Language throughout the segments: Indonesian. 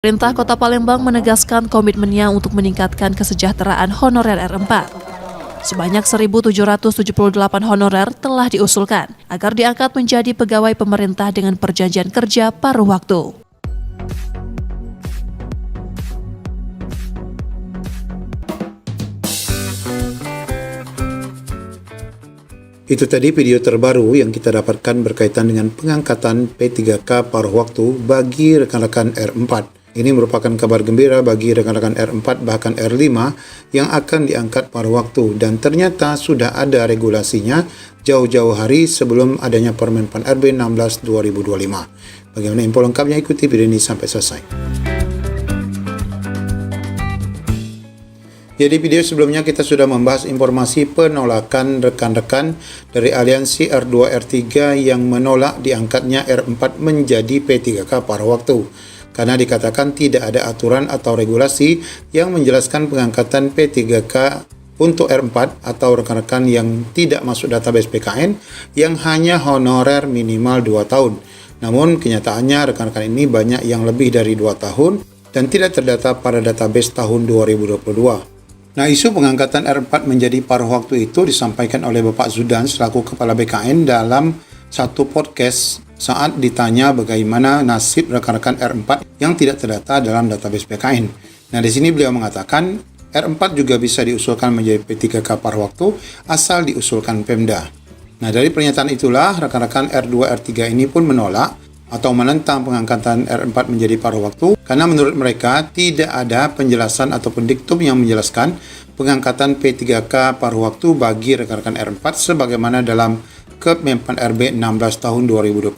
Pemerintah Kota Palembang menegaskan komitmennya untuk meningkatkan kesejahteraan honorer R4. Sebanyak 1.778 honorer telah diusulkan agar diangkat menjadi pegawai pemerintah dengan perjanjian kerja paruh waktu. Itu tadi video terbaru yang kita dapatkan berkaitan dengan pengangkatan P3K paruh waktu bagi rekan-rekan R4. Ini merupakan kabar gembira bagi rekan-rekan R4 bahkan R5 yang akan diangkat paruh waktu, dan ternyata sudah ada regulasinya jauh-jauh hari sebelum adanya Permen Pan RB 16 2025. Bagaimana info lengkapnya, ikuti video ini sampai selesai. Jadi video sebelumnya kita sudah membahas informasi penolakan rekan-rekan dari aliansi R2 R3 yang menolak diangkatnya R4 menjadi P3K paruh waktu, karena dikatakan tidak ada aturan atau regulasi yang menjelaskan pengangkatan P3K untuk R4 atau rekan-rekan yang tidak masuk database PKN yang hanya honorer minimal 2 tahun. Namun kenyataannya rekan-rekan ini banyak yang lebih dari 2 tahun dan tidak terdata pada database tahun 2022. Nah, isu pengangkatan R4 menjadi paruh waktu itu disampaikan oleh Bapak Zudan selaku Kepala BKN dalam satu podcast saat ditanya bagaimana nasib rekan-rekan R4 yang tidak terdata dalam database PKN. Nah, di sini beliau mengatakan R4 juga bisa diusulkan menjadi P3K paruh waktu asal diusulkan Pemda. Nah, dari pernyataan itulah rekan-rekan R2 R3 ini pun menolak atau menentang pengangkatan R4 menjadi paruh waktu karena menurut mereka tidak ada penjelasan ataupun diktum yang menjelaskan pengangkatan P3K paruh waktu bagi rekan-rekan R4 sebagaimana dalam Kemenpan RB 16 tahun 2025.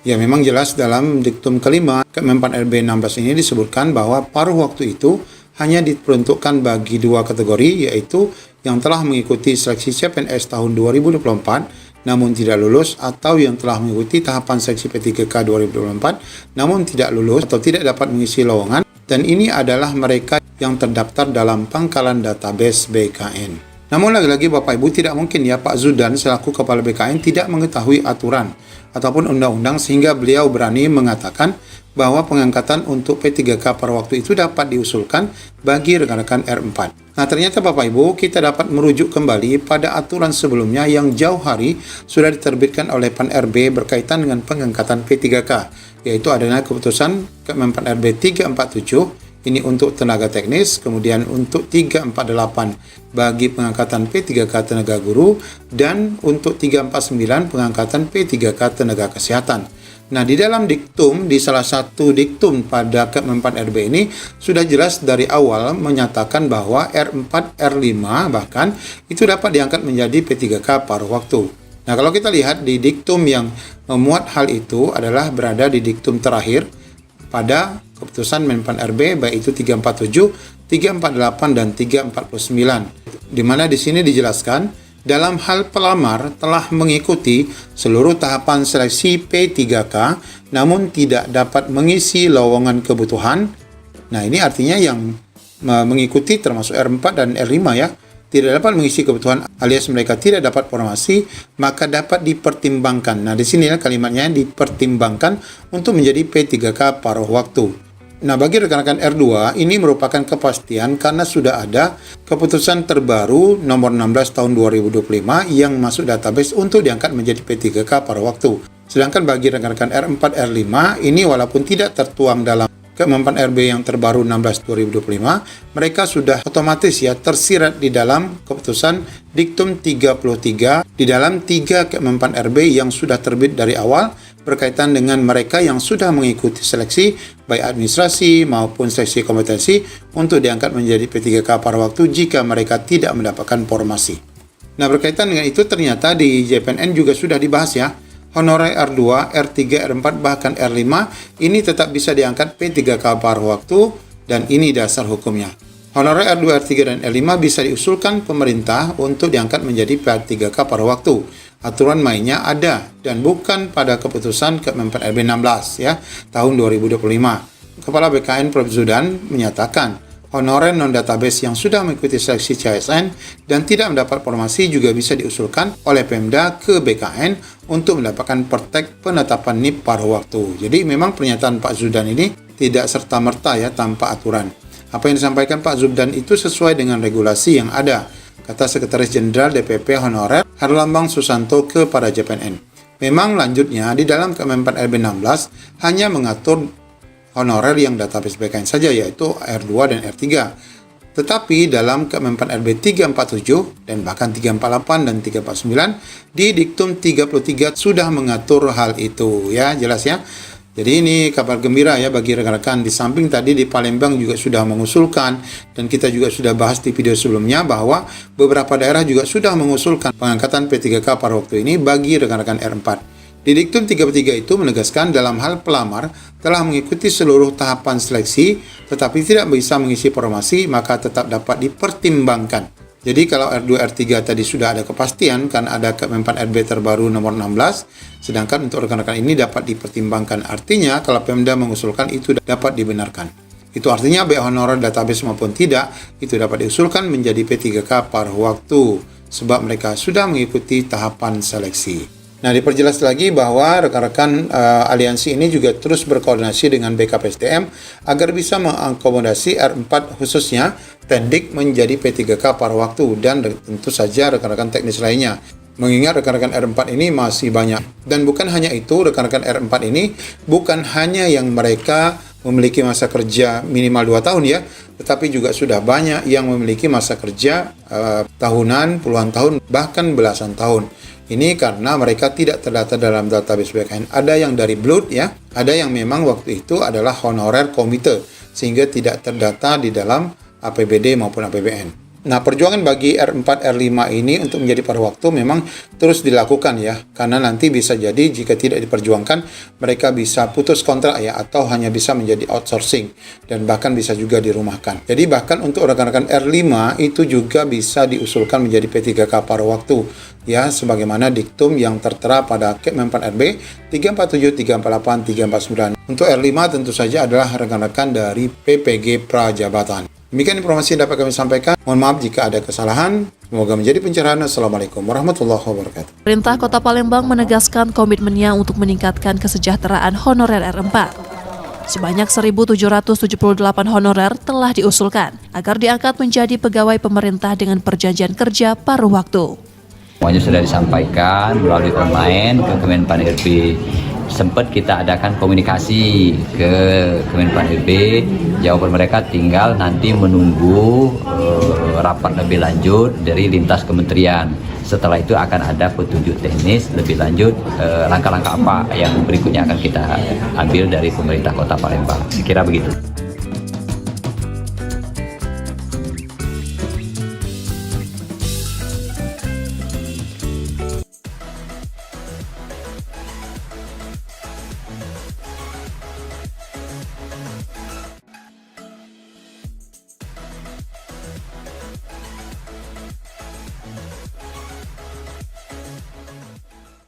Ya, memang jelas dalam diktum kelima Kemenpan RB 16 ini disebutkan bahwa paruh waktu itu hanya diperuntukkan bagi dua kategori, yaitu yang telah mengikuti seleksi CPNS tahun 2024 namun tidak lulus, atau yang telah mengikuti tahapan seleksi P3K 2024 namun tidak lulus atau tidak dapat mengisi lowongan, dan ini adalah mereka yang terdaftar dalam pangkalan database BKN. Namun lagi-lagi Bapak Ibu, tidak mungkin ya Pak Zudan selaku Kepala BKN tidak mengetahui aturan ataupun undang-undang sehingga beliau berani mengatakan bahwa pengangkatan untuk P3K paruh waktu itu dapat diusulkan bagi rekan-rekan R4. Nah, ternyata Bapak Ibu, kita dapat merujuk kembali pada aturan sebelumnya yang jauh hari sudah diterbitkan oleh Pan RB berkaitan dengan pengangkatan P3K, yaitu adanya keputusan Kemenpan RB 347, ini untuk tenaga teknis, kemudian untuk 348 bagi pengangkatan P3K tenaga guru, dan untuk 349 pengangkatan P3K tenaga kesehatan. Nah, di dalam diktum, di salah satu diktum pada Kemenpan RB ini sudah jelas dari awal menyatakan bahwa R4, R5 bahkan itu dapat diangkat menjadi P3K paruh waktu. Nah, kalau kita lihat di diktum yang memuat hal itu adalah berada di diktum terakhir pada keputusan Menpan RB, baik itu 347, 348 dan 349. Di mana di sini dijelaskan dalam hal pelamar telah mengikuti seluruh tahapan seleksi P3K namun tidak dapat mengisi lowongan kebutuhan. Nah, ini artinya yang mengikuti termasuk R4 dan R5 ya, tidak dapat mengisi kebutuhan alias mereka tidak dapat formasi, maka dapat dipertimbangkan. Nah, di sini kalimatnya dipertimbangkan untuk menjadi P3K paruh waktu. Nah, bagi rekan-rekan R2, ini merupakan kepastian karena sudah ada keputusan terbaru nomor 16 tahun 2025 yang masuk database untuk diangkat menjadi P3K paruh waktu. Sedangkan bagi rekan-rekan R4, R5, ini walaupun tidak tertuang dalam Kemenpan RB yang terbaru 16 2025, mereka sudah otomatis ya tersirat di dalam keputusan Diktum 33 di dalam 3 Kemenpan RB yang sudah terbit dari awal berkaitan dengan mereka yang sudah mengikuti seleksi baik administrasi maupun seleksi kompetensi untuk diangkat menjadi P3K paruh waktu jika mereka tidak mendapatkan formasi. Nah, berkaitan dengan itu ternyata di JPNN juga sudah dibahas ya. Honorer R2, R3, R4 bahkan R5 ini tetap bisa diangkat P3K paruh waktu, dan ini dasar hukumnya. Honorer R2, R3 dan R5 bisa diusulkan pemerintah untuk diangkat menjadi P3K paruh waktu. Aturan mainnya ada dan bukan pada keputusan Kemenpan RB 16 ya tahun 2025. Kepala BKN Prof Zudan menyatakan honorer non-database yang sudah mengikuti seleksi CSN dan tidak mendapat formasi juga bisa diusulkan oleh Pemda ke BKN untuk mendapatkan praktek penetapan NIP paruh waktu. Jadi memang pernyataan Pak Zudan ini tidak serta-merta ya tanpa aturan. Apa yang disampaikan Pak Zubdan itu sesuai dengan regulasi yang ada, kata Sekretaris Jenderal DPP Honorer Herlambang Susanto kepada JPNN. Memang lanjutnya di dalam Kemenpan RB 16 hanya mengatur honorer yang database BKN saja, yaitu R2 dan R3. Tetapi dalam Kemenpan RB 347 dan bahkan 348 dan 349 di Diktum 33 sudah mengatur hal itu ya, jelas ya. Jadi ini kabar gembira ya bagi rekan-rekan. Di samping tadi di Palembang juga sudah mengusulkan, dan kita juga sudah bahas di video sebelumnya bahwa beberapa daerah juga sudah mengusulkan pengangkatan P3K pada waktu ini bagi rekan-rekan R4. Di Diktum 33 itu menegaskan dalam hal pelamar telah mengikuti seluruh tahapan seleksi tetapi tidak bisa mengisi formasi maka tetap dapat dipertimbangkan. Jadi kalau R2, R3 tadi sudah ada kepastian kan ada Kemenpan RB terbaru nomor 16, sedangkan untuk rekan-rekan ini dapat dipertimbangkan. Artinya kalau Pemda mengusulkan itu dapat dibenarkan. Itu artinya baik honorer database maupun tidak, itu dapat diusulkan menjadi P3K paruh waktu sebab mereka sudah mengikuti tahapan seleksi. Nah, diperjelas lagi bahwa rekan-rekan aliansi ini juga terus berkoordinasi dengan BKPSDM agar bisa mengakomodasi R4 khususnya Tendik menjadi P3K paruh waktu dan tentu saja rekan-rekan teknis lainnya. Mengingat rekan-rekan R4 ini masih banyak. Dan bukan hanya itu, rekan-rekan R4 ini bukan hanya yang mereka memiliki masa kerja minimal 2 tahun ya, tetapi juga sudah banyak yang memiliki masa kerja tahunan, puluhan tahun, bahkan belasan tahun. Ini karena mereka tidak terdata dalam database BKN. Ada yang dari blood ya, ada yang memang waktu itu adalah honorer komite sehingga tidak terdata di dalam APBD maupun APBN. Nah, perjuangan bagi R4, R5 ini untuk menjadi paruh waktu memang terus dilakukan ya, karena nanti bisa jadi jika tidak diperjuangkan mereka bisa putus kontrak ya, atau hanya bisa menjadi outsourcing dan bahkan bisa juga dirumahkan. Jadi bahkan untuk rekan-rekan R5 itu juga bisa diusulkan menjadi P3K paruh waktu ya, sebagaimana diktum yang tertera pada Kemenpan RB 347, 348, 349. Untuk R5 tentu saja adalah rekan-rekan dari PPG Prajabatan. Demikian informasi yang dapat kami sampaikan. Mohon maaf jika ada kesalahan. Semoga menjadi pencerahan. Assalamualaikum warahmatullahi wabarakatuh. Pemerintah Kota Palembang menegaskan komitmennya untuk meningkatkan kesejahteraan honorer R4. Sebanyak 1.778 honorer telah diusulkan agar diangkat menjadi pegawai pemerintah dengan perjanjian kerja paruh waktu. Semuanya sudah disampaikan melalui online ke Kemenpan RB. Sempat kita adakan komunikasi ke Kemenpan RB. Jawaban mereka tinggal nanti menunggu rapat lebih lanjut dari lintas kementerian. Setelah itu akan ada petunjuk teknis lebih lanjut langkah-langkah apa yang berikutnya akan kita ambil dari pemerintah Kota Palembang. Sekira begitu.